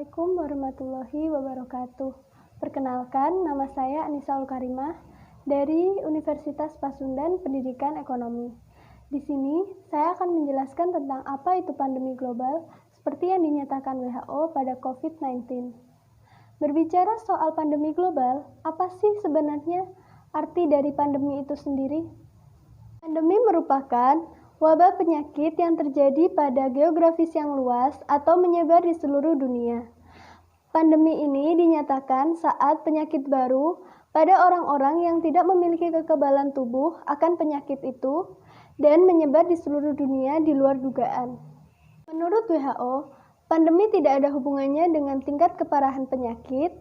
Assalamualaikum warahmatullahi wabarakatuh. Perkenalkan, nama saya Anissa Ulkarimah dari Universitas Pasundan Pendidikan Ekonomi. Di sini, saya akan menjelaskan tentang apa itu pandemi global seperti yang dinyatakan WHO pada COVID-19. Berbicara soal pandemi global, apa sih sebenarnya arti dari pandemi itu sendiri? Pandemi merupakan wabah penyakit yang terjadi pada geografis yang luas atau menyebar di seluruh dunia. Pandemi ini dinyatakan saat penyakit baru pada orang-orang yang tidak memiliki kekebalan tubuh akan penyakit itu dan menyebar di seluruh dunia di luar dugaan. Menurut WHO, pandemi tidak ada hubungannya dengan tingkat keparahan penyakit,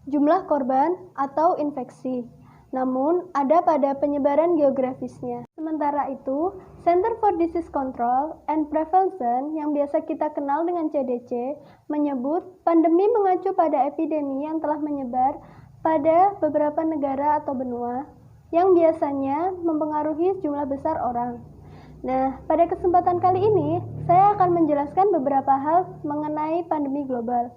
jumlah korban, atau infeksi. Namun, ada pada penyebaran geografisnya. Sementara itu, Center for Disease Control and Prevention yang biasa kita kenal dengan CDC menyebut pandemi mengacu pada epidemi yang telah menyebar pada beberapa negara atau benua yang biasanya mempengaruhi jumlah besar orang. Nah, pada kesempatan kali ini, saya akan menjelaskan beberapa hal mengenai pandemi global.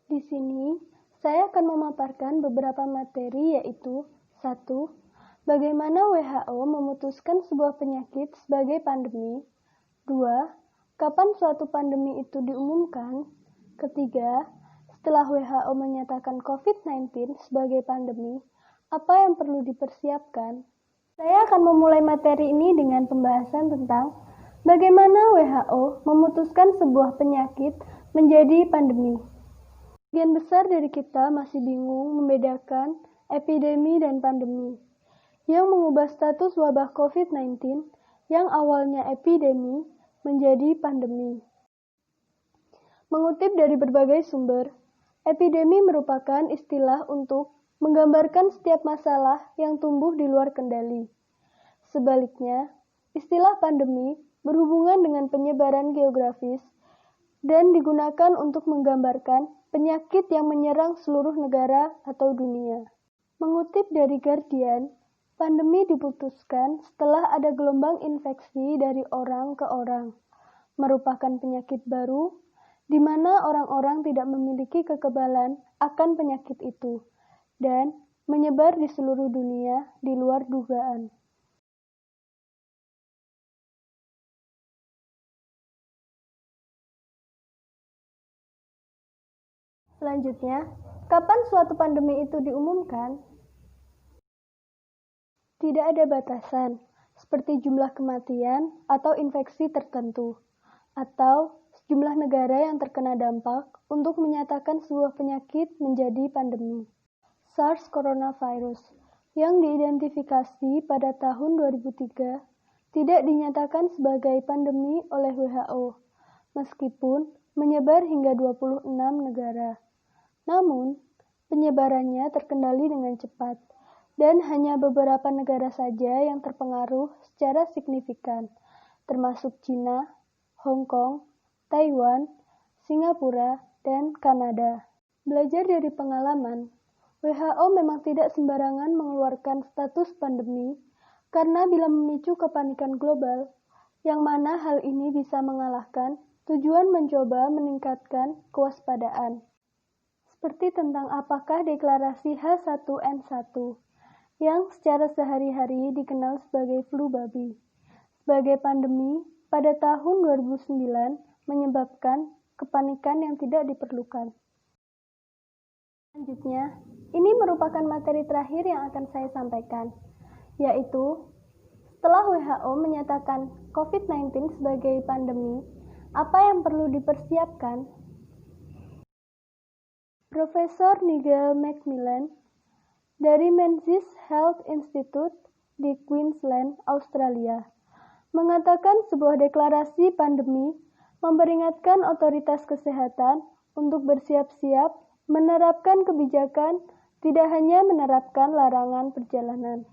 Di sini, saya akan memaparkan beberapa materi yaitu 1. Bagaimana WHO memutuskan sebuah penyakit sebagai pandemi. 2. Kapan suatu pandemi itu diumumkan. 3. Setelah WHO menyatakan COVID-19 sebagai pandemi, apa yang perlu dipersiapkan? Saya akan memulai materi ini dengan pembahasan tentang bagaimana WHO memutuskan sebuah penyakit menjadi pandemi. Sebagian besar dari kita masih bingung membedakan epidemi dan pandemi, yang mengubah status wabah COVID-19 yang awalnya epidemi menjadi pandemi. Mengutip dari berbagai sumber, epidemi merupakan istilah untuk menggambarkan setiap masalah yang tumbuh di luar kendali. Sebaliknya, istilah pandemi berhubungan dengan penyebaran geografis dan digunakan untuk menggambarkan penyakit yang menyerang seluruh negara atau dunia. Mengutip dari Guardian, pandemi diputuskan setelah ada gelombang infeksi dari orang ke orang, merupakan penyakit baru di mana orang-orang tidak memiliki kekebalan akan penyakit itu dan menyebar di seluruh dunia di luar dugaan. Selanjutnya, kapan suatu pandemi itu diumumkan? Tidak ada batasan, seperti jumlah kematian atau infeksi tertentu, atau sejumlah negara yang terkena dampak untuk menyatakan sebuah penyakit menjadi pandemi. SARS coronavirus yang diidentifikasi pada tahun 2003 tidak dinyatakan sebagai pandemi oleh WHO, meskipun menyebar hingga 26 negara. Namun, penyebarannya terkendali dengan cepat, dan hanya beberapa negara saja yang terpengaruh secara signifikan, termasuk China, Hong Kong, Taiwan, Singapura, dan Kanada. Belajar dari pengalaman, WHO memang tidak sembarangan mengeluarkan status pandemi karena bila memicu kepanikan global, yang mana hal ini bisa mengalahkan tujuan mencoba meningkatkan kewaspadaan. Seperti tentang apakah deklarasi H1N1 yang secara sehari-hari dikenal sebagai flu babi, sebagai pandemi pada tahun 2009 menyebabkan kepanikan yang tidak diperlukan. Selanjutnya, ini merupakan materi terakhir yang akan saya sampaikan, yaitu setelah WHO menyatakan COVID-19 sebagai pandemi, apa yang perlu dipersiapkan? Profesor Nigel Macmillan dari Menzies Health Institute di Queensland, Australia, mengatakan sebuah deklarasi pandemi memperingatkan otoritas kesehatan untuk bersiap-siap menerapkan kebijakan, tidak hanya menerapkan larangan perjalanan.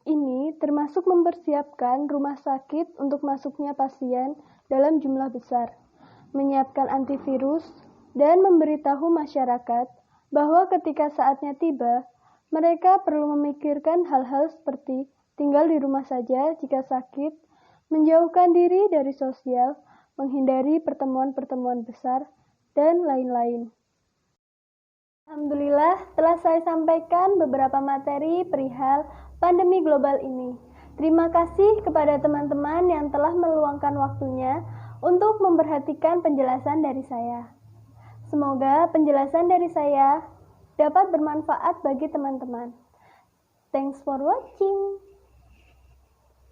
Ini termasuk mempersiapkan rumah sakit untuk masuknya pasien dalam jumlah besar, menyiapkan antivirus, dan memberitahu masyarakat bahwa ketika saatnya tiba, mereka perlu memikirkan hal-hal seperti tinggal di rumah saja jika sakit, menjauhkan diri dari sosial, menghindari pertemuan-pertemuan besar, dan lain-lain. Alhamdulillah, telah saya sampaikan beberapa materi perihal pandemi global ini. Terima kasih kepada teman-teman yang telah meluangkan waktunya untuk memperhatikan penjelasan dari saya. Semoga penjelasan dari saya dapat bermanfaat bagi teman-teman. Thanks for watching.